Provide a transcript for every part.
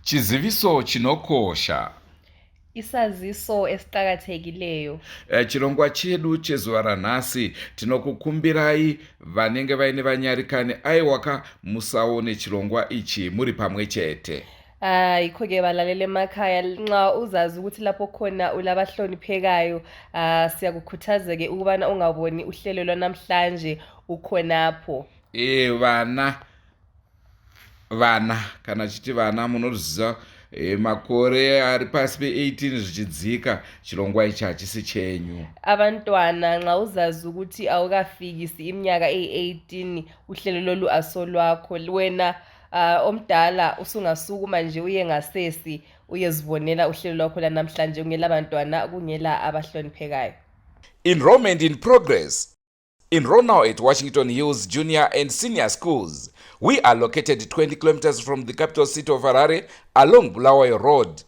Chiziviso chinokosha. Isaziso esiqhakathekileyo. Chirongwa chedu chezuva ranhasi tinokukumbirai vanenge vaine vanyarikani aiwaka musaone chirongwa ichi muri pamwe chete. Ikho-ke balalele emakhaya nxa uzazi ukuthi lapho khona ulabahloniphekayo siyakukhuthaza-ke ukubana ungaboni uhlelo lwanamhlanje ukhonapho. Vana kana chiti vana munoziva makore ari pasi pe-18 zvichidzika chirongwa ichi hachisi chenyu. Abantwana nxa uzazi ukuthi awukafikisi iminyaka eyi-18 uhlelo lolu asolwakho wena omdala usungasukuma nje uye ngasesi uyezibonela uhlelo lwakho lanamhlanje kungela abantwana kungela abahloniphekayo. Enrollment in progress. Enroll now at Washington Hills Junior and Senior Schools. We are located 20 kilometers from the capital city of Harare along Bulawayo Road.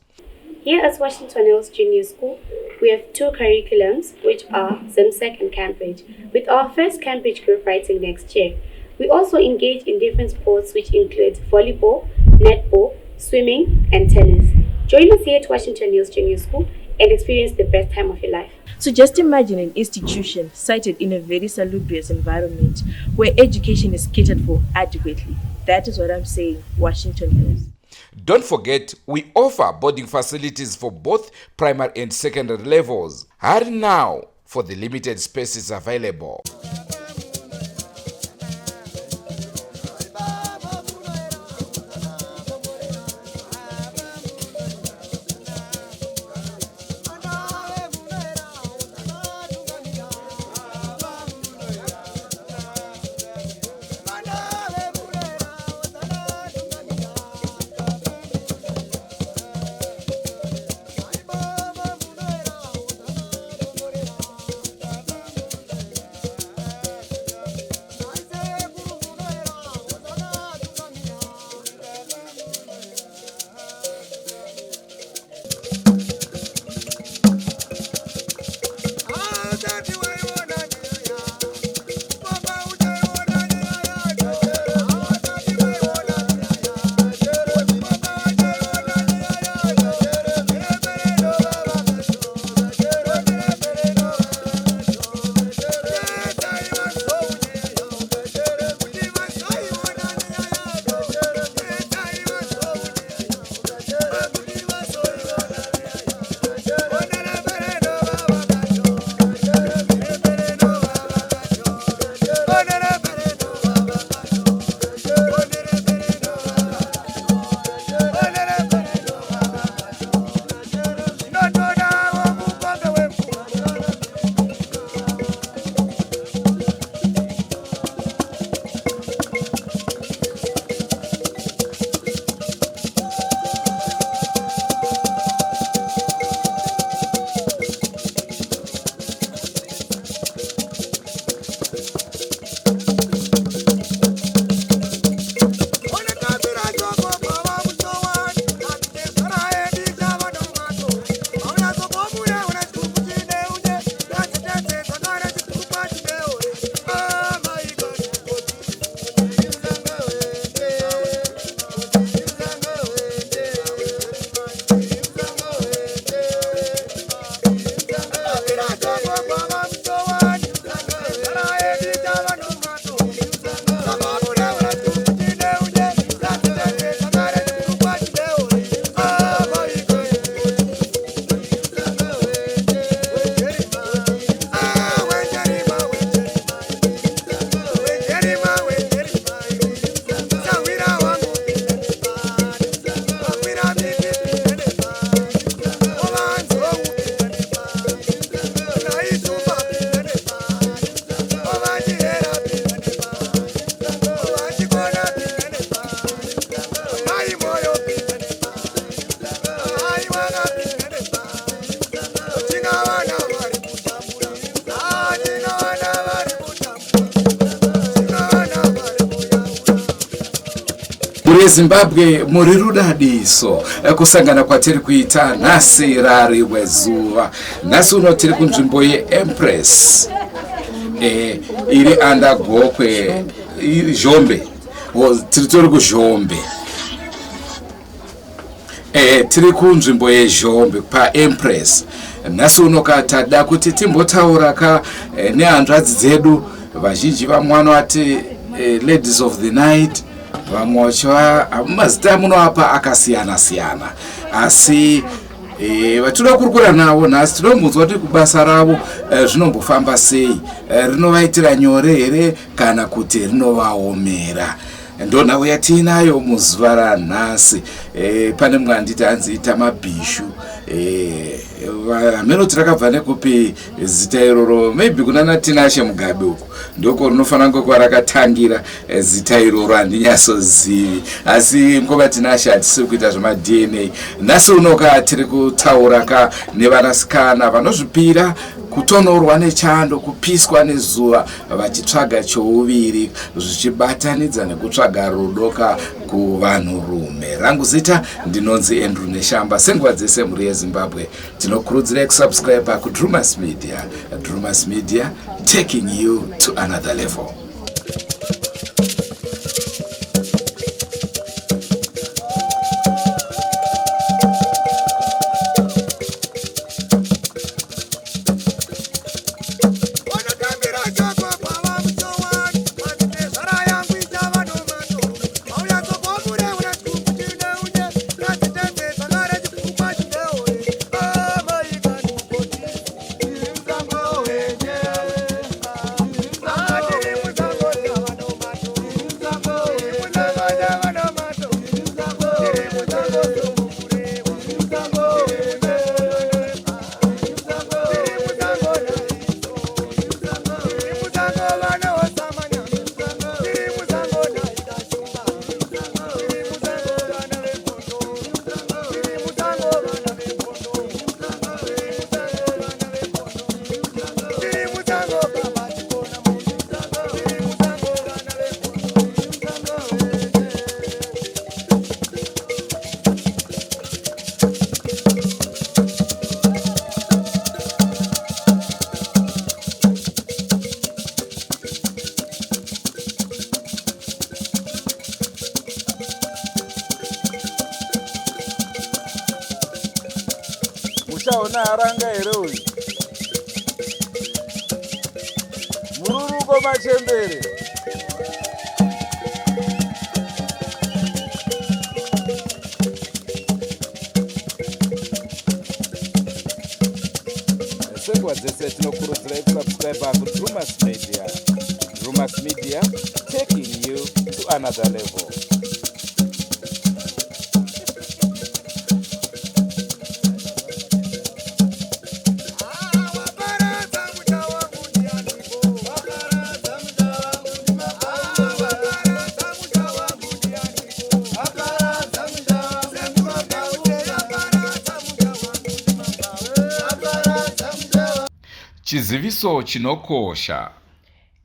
Here at Washington Hills Junior School, we have two curriculums which are ZIMSEC and Cambridge, with our first Cambridge group writing next year. We also engage in different sports which include volleyball, netball, swimming and tennis. Join us here at Washington Hills Junior School and experience the best time of your life. So just imagine an institution sited in a very salubrious environment where education is catered for adequately. That is what I'm saying, Washington Hills. Don't forget, we offer boarding facilities for both primary and secondary levels. Hurry now for the limited spaces available. Zimbabwe muri rudadiso kusangana kwatiri kuita nhasi rari wezuva. Nhasi uno tiri kunzvimbo yeEmpress iri andagokwe Zhombe. Tiri kuzhombe. tiri kunzvimbo yeZhombe paEmpress. Nhasi uno tada kuti timbotaura nehanzvadzi dzedu vazhinji vamwe vanoti ladies of the night, vamwe vachiva mazita munoapa akasiyana-siyana, asi vatinoda kurukura navo nhasi tinombunzwa kuti kubasa ravo zvinombofamba sei, rinovaitira nyore here kana kuti rinovaomera. Ndonhau yatinayo muzuva ranhasi. Pane mumwe anditi anziita mabhishu, amenoti rakabva nekupi zita iroro, maybe kuna natinashe Mugabe uko ndoko rinofanira kunge rakatangira zita iroro, handinyasozivi, asi ngova tinashe hatisiri kuita zvema-DNA. Nhasi unoka tiri kutaura nevanasikana vanozvipira kutonorwa nechando, kupiswa nezuva, vachitsvaga chouviri, zvichibatanidza nekutsvaga rudoka kuvanhurume. Rangu zita ndinonzi Andrew Neshamba. Senguva dzese muri yeZimbabwe tinokurudzirai kusubscribe kuDrewmas Media. Drewmas Media, taking you to another level. Muchaona haranga here uyu mururuko machembere. Senguva dzese tinokurudzirai kusubscribe kuDrewmas Media. Drewmas Media, taking you to another level. Chiziviso chinokosha.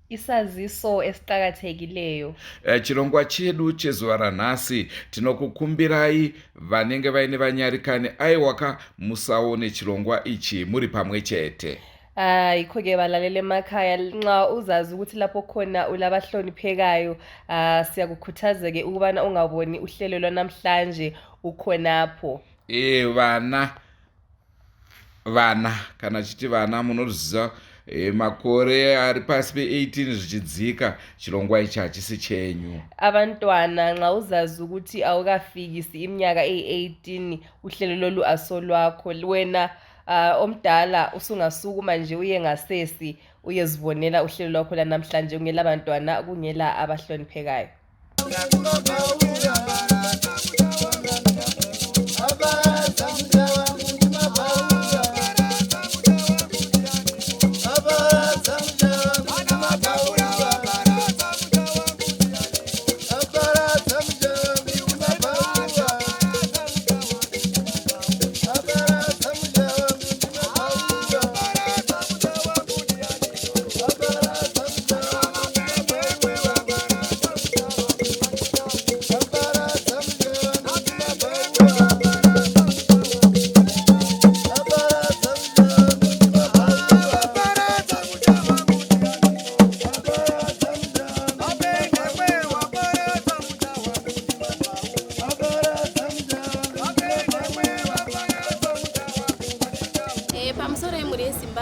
Isaziso esiqhakathekileyo. Chirongwa chedu chezuva ranhasi tinokukumbirai vanenge vaine vanyarikani aiwaka musaone chirongwa ichi muri pamwe chete. Ikho-ke balalele emakhaya, nxa uzazi ukuthi lapho khona ulabahloniphekayo, siyakukhuthaza-ke ukubana ungaboni uhlelo lwanamhlanje ukhonapho. Vana kana chiti vana munoziva makore ari pasi pe-18 zvichidzika, chirongwa ichi hachisi chenyu. Abantwana nxa uzazi ukuthi awukafikisi iminyaka eyi-18 uhlelo lolu asolwakho, wena omdala usungasukuma nje uye ngasesi uyezibonela uhlelo lwakho lanamhlanje, kungela abantwana kungela abahloniphekayo.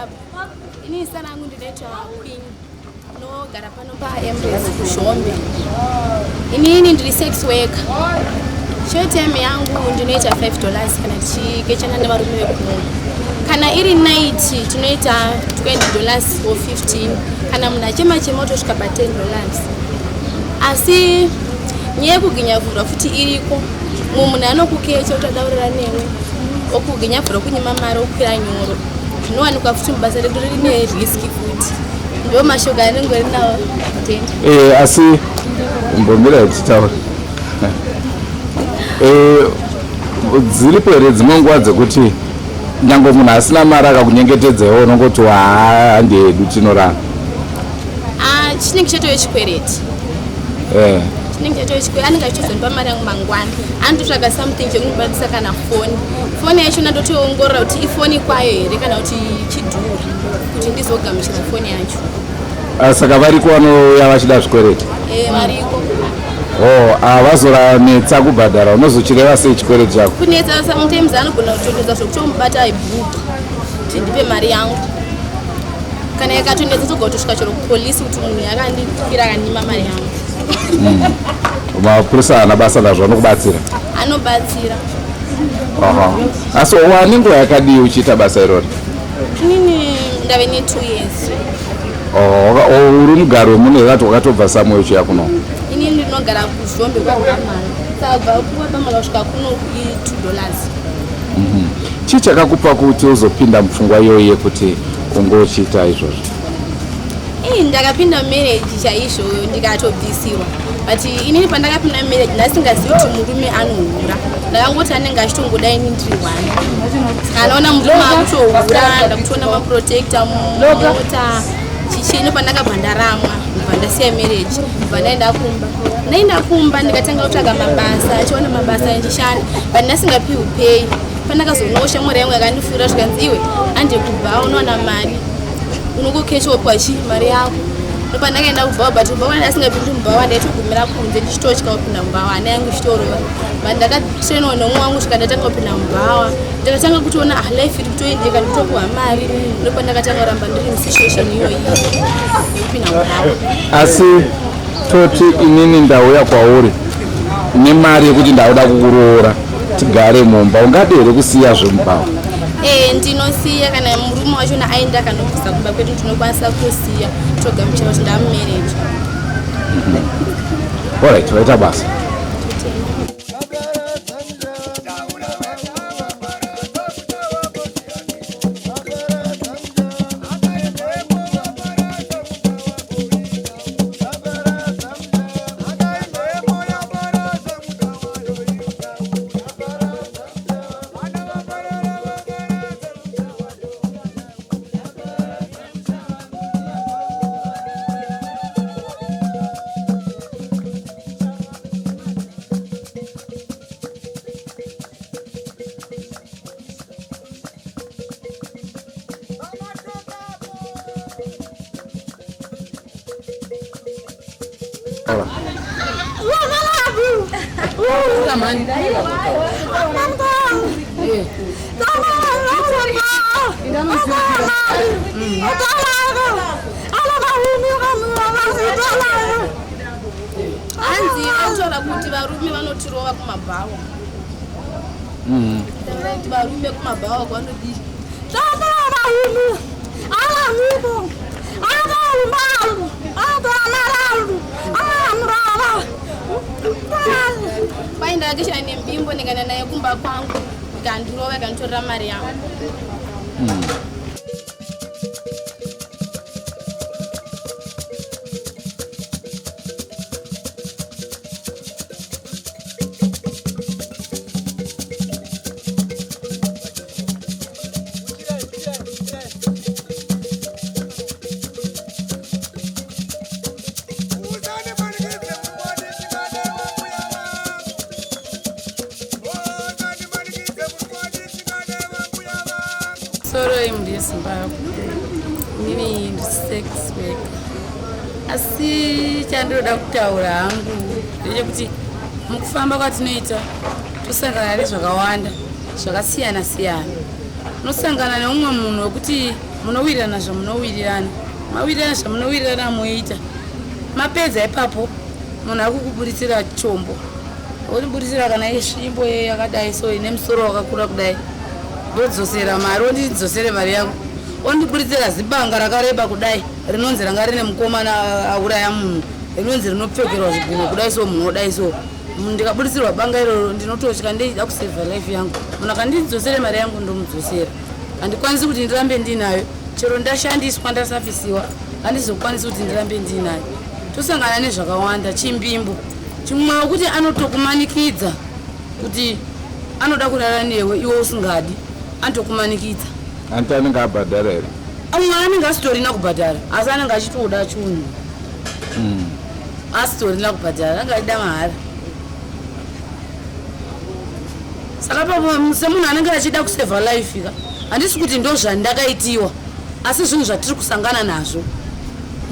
Zimbabwe. Ini zita rangu ndinoitwa Queen. Nogara pano paEmbrace kuZhombe. Inini ndiri sex worker. Short time yangu ndinoita $5 kana tichikechana nevarume vekumwe. Kana iri night tinoita $20 or 15. Kana munhu achema otosvika pa$10. Asi nyaya yekuginya vhura futi iriko. Mumwe munhu anokukecha utadaurira newe. Okuginya vhura kunyima mari okwira nyoro. Zvinowanikwa futi mubasa redu rine riski futi. Ndo mashoka anengori nawo tenda. Asi mbomira tichitaura. Dziripo here dzimwe nguva dzekuti nyange munhu asina mari akakunyengetedzawo unongoti handi hedu tinorana? Chinenge chatove chikwereti. Chinenge chatove chikwereti. Anenge achitozondipa mari yangu mangwana. Anototsvaga something chekundibadisa kana foni. Foni yacho ndotoongorora kuti ifoni kwayo here kana kuti chidhuri kuti ndizogamuchira foni yacho. Saka variko vanouya vachida zvikwereti? Variko. Vazoranetsa kubhadhara, unozochireva sei chikwereti chako? Kunetsa sometimes anogona kutondedza zvokutomubata ibhuku kuti ndipe mari yangu. Kana yakatonetsa togona kutosvika chero kupolisi kuti munhu yakandikira akandima mari yangu. Mapurisa haana basa nazvo anokubatsira? Anobatsira. Asi wani nguva yakadii uchiita basa irori? Inini ndave ne2 years. Uri mugaro wemune rati wakatobva samoyo chiya kuno? Inini ndinogara kuZhombe kwaKukama. Saka kuwapamala kusvika kuno $2. Chii chakakupa kuti uzopinda mupfungwa iyoyi yekuti ungochiita izvozvo? Ndakapinda marriage chaizvo ndikatobvisiwa. But inini pandakapinda marriage ndasingazivi kuti murume anohura. Ndakangoti anenge achitongoda ini ndiri one. Anaona murume akutohura, ndakutoona maprotector mumota. Chichino pandakabva ndaramwa, ndibva ndasiya marriage, ndibva ndaenda kumba. Ndaenda kumba ndikatanga kutsvaga mabasa, achiona mabasa ndishanda, but ndasingapiwi pay. Pandakazoona shamwari yangu yakandifura zvikanzi iwe ande kubva unowana mari. Unongokechwa kwachi mari yako. Ndopandakaenda kubva but kubva ndasingapindi mubva ndaitogumira kunze ndichitotya kupinda mubva ana yangu ichitorova. But ndakatrainwa nomwe wangu zvikandatanga kupinda mubva. Ndakatanga kutoona life iri kutoendeka nditopuwa mari. Ndopandakatanga kuramba ndiri musituation iyoyi yekupinda mubva. Asi toti inini ndauya kwauri nemari yekuti ndauda kukuroora tigare mumba, ungade here kusiya zvemubva? Ndinosiya kana murume wachona aenda kanobvisa kumba kwedu ndinokwanisa kusiya togamuchira kuti ndamumarriage. Alright, vaita basa. Anzi anotaura kuti varume vanotirova kumabhawa. Varume kumabhawa kwanodii? Kwai ndakakeshana nembimbo ndikaenda naye kumba kwangu ikandirova ikanditorera mari yangu. Sorry, mdi Zimbabwe. Mimi ndi sex worker. Asi chandoda kutaura hangu ndechekuti mukufamba kwatinoita tosangana nezvakawanda zvakasiyana siyana. Unosangana neumwe munhu wekuti munowirirana zvamunowirirana mawirirana zvamunowirirana moita mapedza ipapo munhu akukuburitsira chombo oniburitsira kana yesvimbo yakadai so ine musoro wakakura kudai ndodzosera mari ondidzosere mari yangu ondiburitsira zibanga rakareba kudai rinonzi ranga rine mukomana auraya munhu rinonzi rinopfekerwa zvigumo kudai so munhu odai so ndikaburitsirwa banga iroro ndinotosvika ndeida kusevha life yangu munhu akandidzosere mari yangu ndomudzosera handikwanisi kuti ndirambe ndinayo chero ndashandiswa ndasafisiwa handizokwanisi kuti ndirambe ndinayo tosangana nezvakawanda chimbimbo chimwe wekuti anotokumanikidza kuti anoda kurara newe iwe usingadi anotokumanikidza anti anenge abhadhara here amwe anenge asitorina kubhadhara asi anenge achitoda chunhu asitorina kubhadhara anga aida mahara saka papo semunhu anenge achida kusevha life ka handisi kuti ndo zvandakaitiwa asi zvinhu zvatiri kusangana nazvo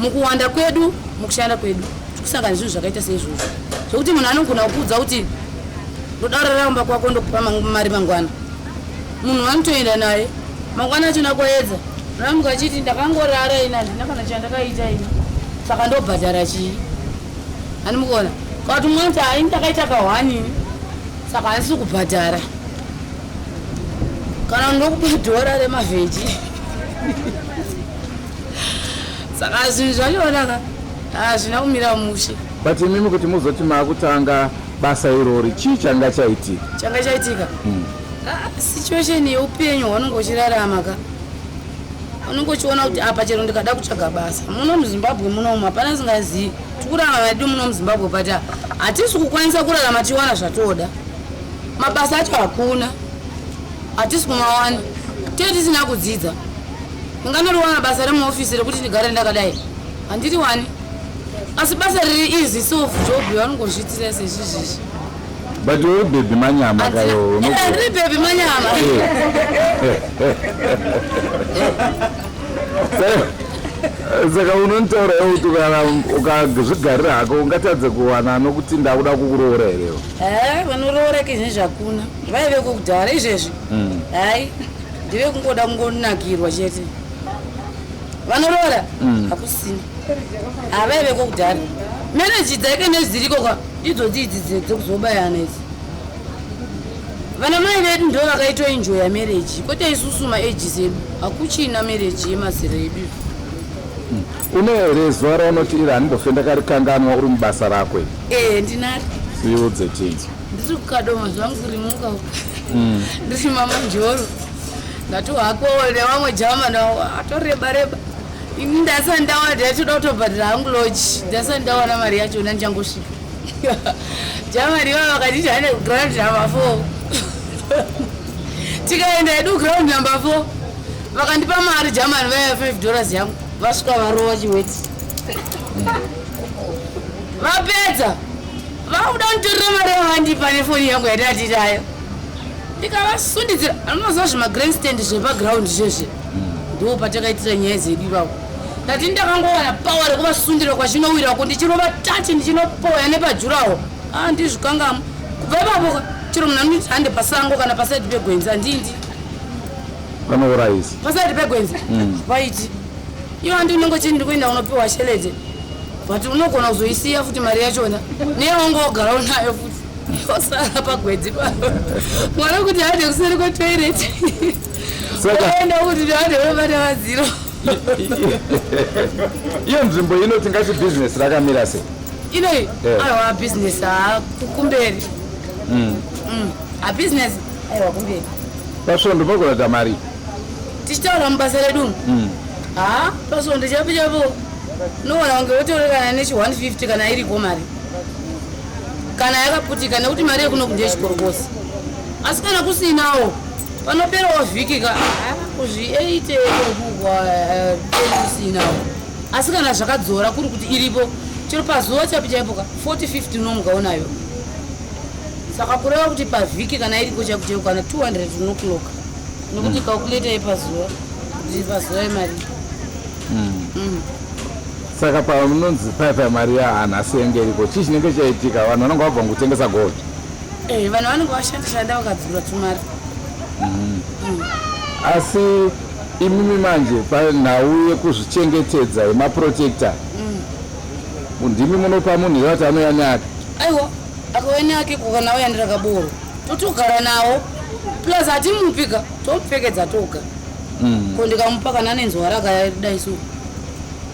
mukuwanda kwedu mukushanda kwedu tiri kusangana zvinhu zvakaita seizvozvo zvokuti munhu anogona kukuudza kuti ndoda kuraramba kwako ndokupa mari mangwana munhu anotoenda naye mangwana achona kwaedza ramuka achiti ndakangorara ina handina kana chandakaita ina saka ndobhadhara chii handimukuona kati umwe kuti hai ndakaita kahwanini saka handisi kubhadhara kana ndokupa dhora remavheji saka zvinhu zvachonaka hazvina kumira mushe but imimi kuti muzoti maakutanga basa irori chii changa chaitika situation yeupenyu hwaunenge uchirarama ka unenge uchiona kuti apa chero ndikada kutsvaga basa muno muzimbabwe munomu hapana singazivi tikurarama madu muno muzimbabwe but hatisi kukwanisa kurarama tiwana zvatoda mabasa acho hakuna hatisi kumawana tee tisina kudzidza ndinganoriwana basa remuofisi rekuti ndigare ndakadai handiri wani asi basa riri easy soft job yavanongozviitira sezvizvizvi but uri bhebhi manyama kayo ndiri bhebhi manyama saka unonitaura kuti kana ukazvigarira hako ungatadze kuwana nokuti ndakuda kukuroora herewo vanoroora kizvinhu zvakuna vaive kukudhara izvezvi hai ndive kungoda kungonakirwa chete vanoroora hakusina havaive kokudhara meneji dzaike nezirikoka idzo dzidzi dzekuzobayana idzi vana mai vedu ndo vakaitoenjoya mereji kwete isusu maejis edu hakuchina mereji yemazera edu une here zuva raunoti iri handimbofe ndakarikanganwa uri mubasa rakwe ndinari siudze chinzi ndiri kukadoma zvangu kurimuka ndiri mamanjoro ndatohakone vamwe jama navo atoreba ini ndasati ndawana ndatoda kutobhadhira hangu loji ndasati ndawana mari yachona ndichangosvika jamani vava vakatiti hane ground number 4 tikaenda hedu ground number 4 vakandipa mari jamani vaya $5 yangu vasvika varova chiweti vapedza vakuda kunditorera mari yavandipa nefoni yangu yatatitayo ndikavasundidzira anomaziva zvemagrandstand zvepaground zvezve ndo patakaitira nyaya zedu ivavo ndati ndakangowana pawa rekuvasundira kwachinowirako ndichinova tati ndichinopoya nepajurawo ndizvikangamo kubva ipapo chero munhu anoti hande pasango kana pasaidi pegwenzi handindi panourayisa pasaidi pegwenzi paiti iwo handi unenge chii ndikuenda unopiwa shelete but unogona kuzoisiya futi mari yachona neyaunga wogara unayo futi osara pagwenzi pavo mwana kuti hande kuseri kwetoireti oenda kuti hande unobata vaziro iyo nzvimbo inoti ngati bhizinesi rakamira sei inoi aiwa bhizinesi kumberi abhizinesi aiwa kumberi pasvondo mogona mari tichitaura mubasa redu pasvondo chapo chapo unoona kunge wotorekana nechi150 kana iriko mari kana yakaputika nekuti mari yekunoku ndeyechikorokosi asi kana kusinawo panoperawo vhiki ka kuzvi8 kusinawo asi kana zvakadzora kuri kuti iripo chero pazuva chapi chaipo ka 40-50 unomugaonayo saka kureva kuti pavhiki kana iriko chakucheko kana 200 unokloka nokuti calculate yepazuva kuti pazuva yemari saka pamunonzi paipa mari yahanhasi yenge iriko chii chinenge chaitika vanhu vanenge vabva ngokutengesa gold vanhu vanenge vashandashanda vakadzura tumari asi imimi manje panhau yekuzvichengetedza yemaprotector ndimi munopa munhu yati anouya neake aiwa akauya neake kana auya ndirakaboro totogara nawo plus hatimupika tomupfekedza toga ko ndikamupa kana nenzwa rakadai so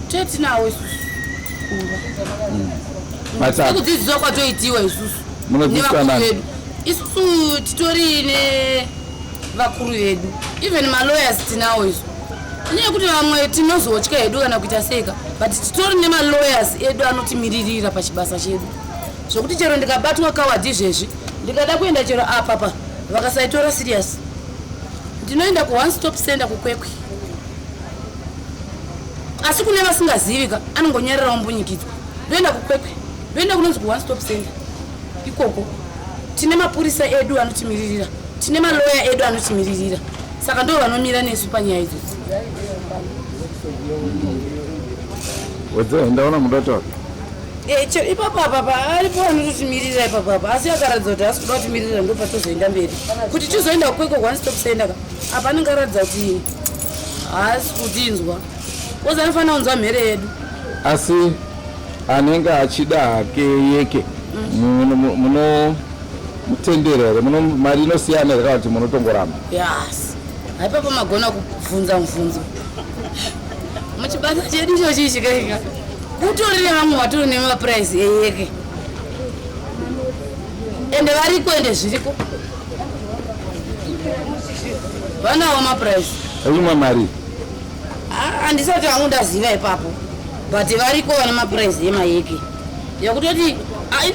tetinawo isusu kudzidziswa kwatoitiwa isusu nevakuru vedu isusu titori nevakuru vedu even malawyers tinawo isu anyaya kuti vamwe tinozotya hedu kana kuita seka but titori nemalawyers edu anotimiririra pachibasa chedu zvokuti chero ndikabatwa kawadhi izvezvi ndikada kuenda chero apapa vakasaitora serious ndinoenda ku one stop center kukwekwe asi kune vasingazivika anongonyarirawo mbunyikidzwa ndoenda kukwekwe ndoenda kunonzi ku one stop center ikoko tine mapurisa edu anotimiririra tine maloya edu anotimiririra saka ndo vanomira nesu panyaya idzodzi ndaona mudotora ipapapa aripo anototimirira ipapapa asi akaratidza kuti asi kuda kutimirira ndo patozoenda mberi kuti tizoenda kukwekwe one stop center apa anenge aratidza kuti haasi kutinzwa ozi anofanira kunzwa mhere yedu asi anenge achida hake yeke munotendera here mari inosiyana here kana kuti munotongoramba yes haipapa magona kubvunza mubvunzo muchibasa chedu chochichikaika kutorire vamwe vatori nemapuraizi eyeke ende variko ende zviriko vanawo mapuraizi eimwe mari handisati vangu ndaziva ipapo but variko vane mapuraizi emayeke yakutoti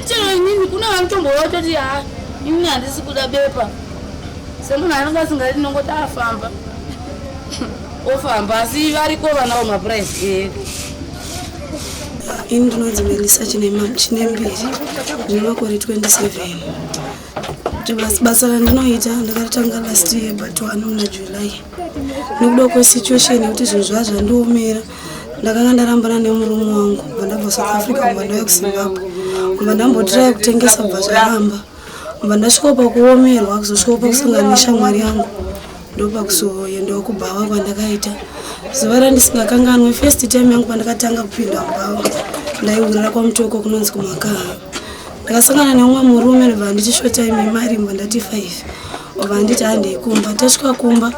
chero inini kuna vanotombowa toti inini handisi kuda bepa semunhu anenge asingati nongoti afamba ofamba asi variko vanawo mapuraizi eyeke ini ndinonzi Melisa chine mbiri ndine makore 27 basa randinoita ndakaritanga last year but 1 muna July nekuda kwesituation yekuti zvinhu zvazvandiomera ndakanga ndarambana nemurume wangu kubva ndabva South Africa kubva ndauya kuZimbabwe kubva ndambotirai kutengesa kubva zvaramba kubva ndasvika pakuomerwa kuzosvika pakusangana neshamwari yangu ndopakuzoendawo kubhawa kwandakaita zuva randisingakanganwe first time yangu pandakatanga kupinda mbava ndaiurira kwamutoko kunonzi kuMakaha ndakasangana neumwe murume ndobva nditi short time yemari mbva ndati 5 obva nditi handeikumba tasvika kumba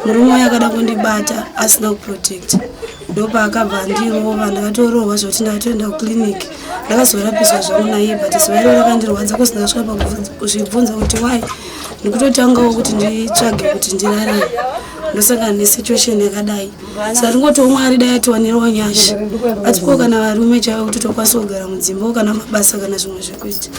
murume wayo akada kundibata asina kuprotect ndopa akabva ndirova ndakatorohwa zvoti ndakatoenda kuclinic ndakazorapiswa zvangu naiye but zuva iro rakandirwadza kosi ndakasvika pakuzvibvunza kuti wai ndikutotangawo kuti nditsvage kuti ndirarame ndosangana nesituation yakadai saka tingoti umwari dai atiwanirawo nyasha atipo kana varume chaivo kuti tokwanisa kugara mudzimba kana mabasa kana zvimwe zvekuita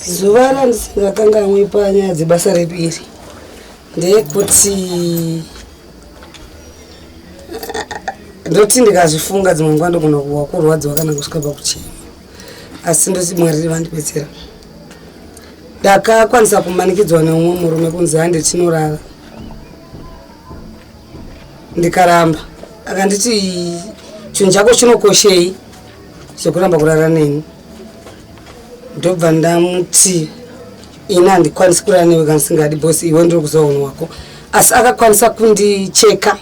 zuva randisingakanganwi panyaya dzebasa repiri ndeyekuti ndoti ndikazvifunga dzimwe nguva ndogona kuwa kurwadziwa kana kusvika pakuchema asi ndoti mwari vandibetsera ndakakwanisa kumanikidzwa neumwe murume kunzi hande tinorara ndikaramba akanditi chinhu chako chinokoshei sekuramba kurara neni ndobva ndamuti ini handikwanisi kurara newe kana singadi bhosi iwe ndiri kuziva unhu wako asi akakwanisa kundicheka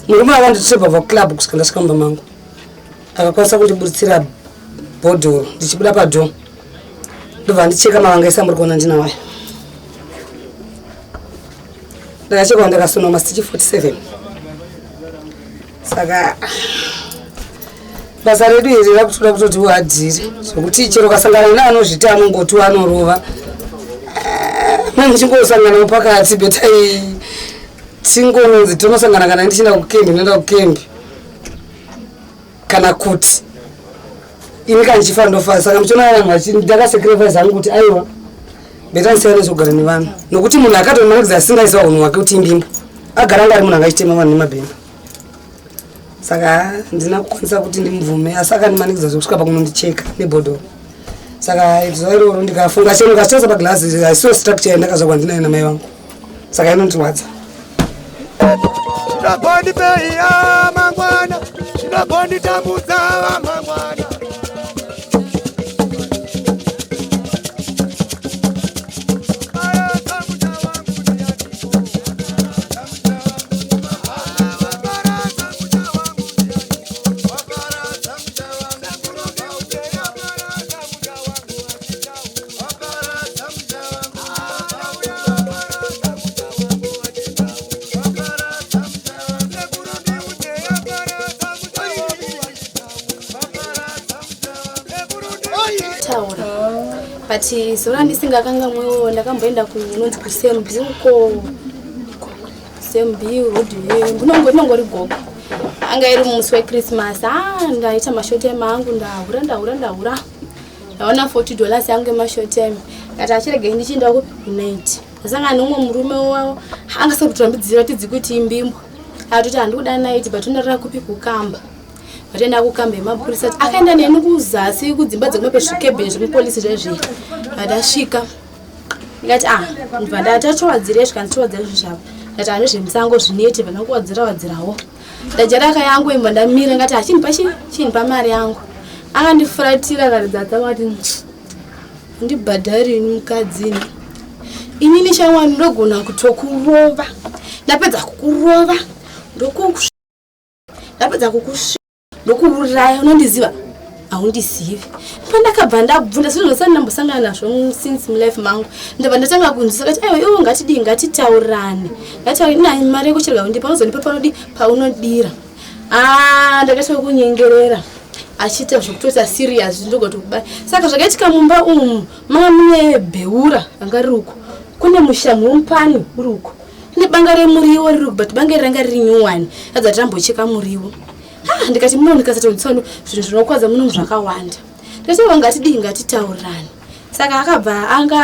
murume akanditireba paclub kusvika ndasvika mumba mangu akakwanisa kundiburitsira bhodhoro ndichibuda padho ndobva ndicheka mavanga ese muri kuona ndina wayo ndakachekwa ndakasonwa masichi 47 saka basa redu iri rakutoda kutoti wadhiri zvokuti chero kasangana neanozviti anongoti anorova muchingosangana pakati betai tingonzi tonosangana kana ndichina kukembi nenda kukembi kana kuti ini kanchifa ndofa saka mchona vanhu ndakasacrifice hangu kuti aiwa betanisiyana nezogara nevanhu nokuti munhu akatonakidza asingaisa unhu wake kuti imbimbo agara anga ari munhu angachitema vanhu nemabhema saka ndina kukwanisa kuti ndimubvume asi akanimanikidza zvokusvika pakunondicheka nebhodhoro saka zuva iroro ndikafunga cheno kachitasa paglasi aisiwo structure yandakazva kwandinayo namai vangu saka inondirwadza Ndabondipeya mangwana, ndabonditambudza mangwana. But sora ndisingakanga mwewo ndakamboenda kunonzi kusembi uko sembi rodwe ndinongori gogo anga iri musi weChristmas ndaita mashoti emangu ndahura ndaona $40 yangu emashoti eme ngati achirege ndichienda ku-night ndasangana nomwe murume wawo angasakutambidzira tidzi kuti imbimbo atoti handikuda night but unarara kupi Kukama vatenda kukamba emapurisa akaenda neni kuzasi kudzimba dzekumapezvikebhe zvekupolisi zvezviri adasvika ndikati Mbada tachowadzira zvikandichowadzira zvizvavo ndati anozvemusango zvineti vananguwadzirawo ndajaraka yangu imba ndamira ngati chinipa mari yangu akandifuratira karidza dzamati ndibhadharini mukadzini inini shamwari ndogona kutokurova ndapedza kukurova ndapedza kukusvika ndokuuraya unondiziva haundizivi pandakabva ndabvunda zvinhu ndambosangana nazvo since mulife mangu ndabva ndatanga kunzisa kuti aiwa iwo ngatidii ngatitaurane ngatitaurane mari yekuchirga kundipa unozondipa panodi paunodira ndakatanga kunyengerera achiita zvokutota serious ndogoti kubaya saka zvakaitika mumba umu manga mune bheura ranga riri uko kune mushamu womupani uri uko kune banga remuriwo riri uko but banga ranga riri nyuwani adza tambocheka muriwo ndikati muno ndikasatonditsano zvinhu zvinokwadza muno zvakawanda ndati wangatidii ngatitaurane saka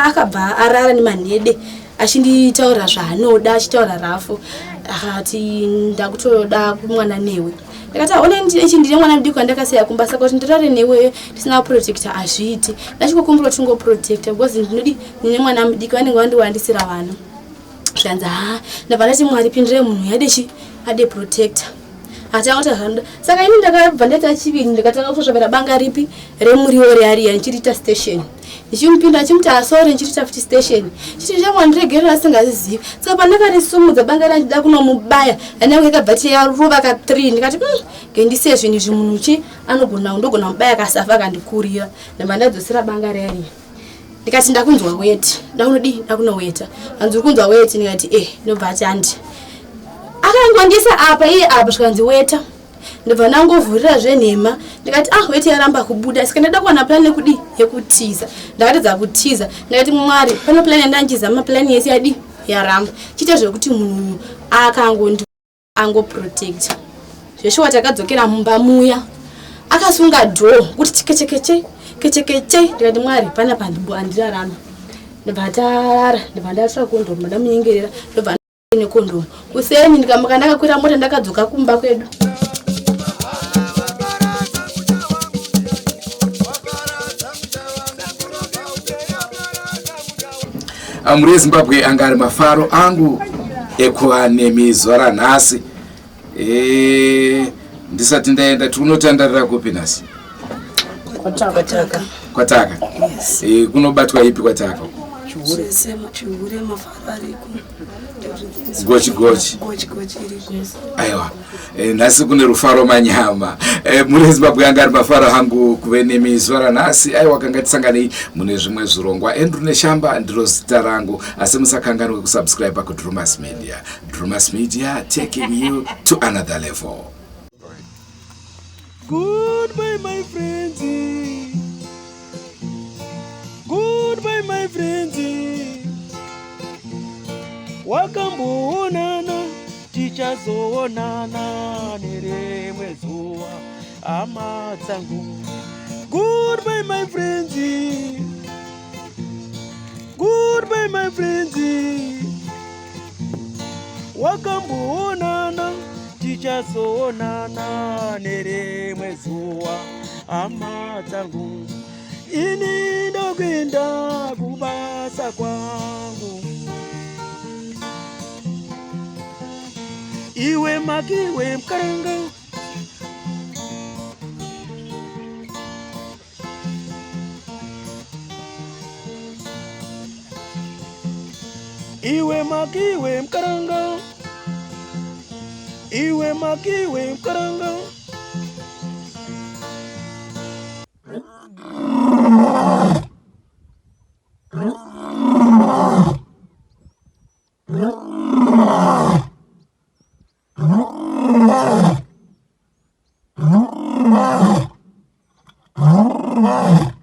akabva arara nemanhede achinditaura zvaanoda achitaura rafu akati ndakutoda kumwana newe ndikati one ndine mwana mudiki wandakasiya kumba saka kuti ndirare newe ndisina protector azviiti ndachikokumbura kuti ngoprotector because ndinodi ndine mwana mudiki vanenge vandiwandisira vana zvanzi ndabva ndati Mwari pindire munhu ade protector atangota zvanda saka ini ndakabva ndaita chiviri ndikatanga kuzvavera banga ripi remuriwo reariya ndichirita station ndichimupinda chimuti asore ndichirita futi station chiti chamwandiregerera asingazizivi saka pandakarisumudza banga randida kunomubaya anyange ikabva yarova ka3 ndikati ngendisiye zvinhu zvimunhuchi ndogona mubaya kasafa akandikurira ndabva ndadzosera banga reariya ndikati ndakunzwa weti ndakunoweta anzuri kunzwa weti ndikati ndobva atandi akangondisa apa iye apa zvikanzi weta ndobva ndangovhurira zvenhema ndikati weti yaramba kubuda saka ndada kuwana plani yekutiza ndakatedza kutiza ndikati Mwari pane plani yandanjizama plani yese yaramba chiite zvekuti munhu angoprotecta zveshuwa takadzokera mumba muya akasunga dhoo kuti kechekeche ndikati Mwari pana pandirarama ndobva tarara ndobva ndatora kondomu ndamunyengerera ndobva nekondomu kuseni ndikamuka ndakakwira mota ndakadzoka kumba kwedu Amuri eZimbabwe anga ari mafaro angu ekuva nemizwa ranhasi ndisati ndaenda tiunotandarira kupi nhasi kwataka kunobatwa ipi kwataka gochi aiwa nhasi kune rufaro manyama muri eZimbabwe anga ari mafaro hangu kuve nemizwa ranhasi aiwa kanga tisanganei mune zvimwe zvirongwa Andrew Neshamba ndiro zita rangu asi musakanganwe kusubscribe kuDrewmas Media. Drewmas Media, taking you to another level. Goodbye my friends, goodbye my friends, wakamboonana tichazoonana nerimwe zuva hama dzangu. Goodbye my friends, goodbye my friends, wakamboonana tichazoonana nerimwe zuva hama dzangu. Ini ndokuenda kubasa kwangu, iwe makiwe mkaranga, iwe makiwe mkaranga, iwe makiwe mkaranga. Ah!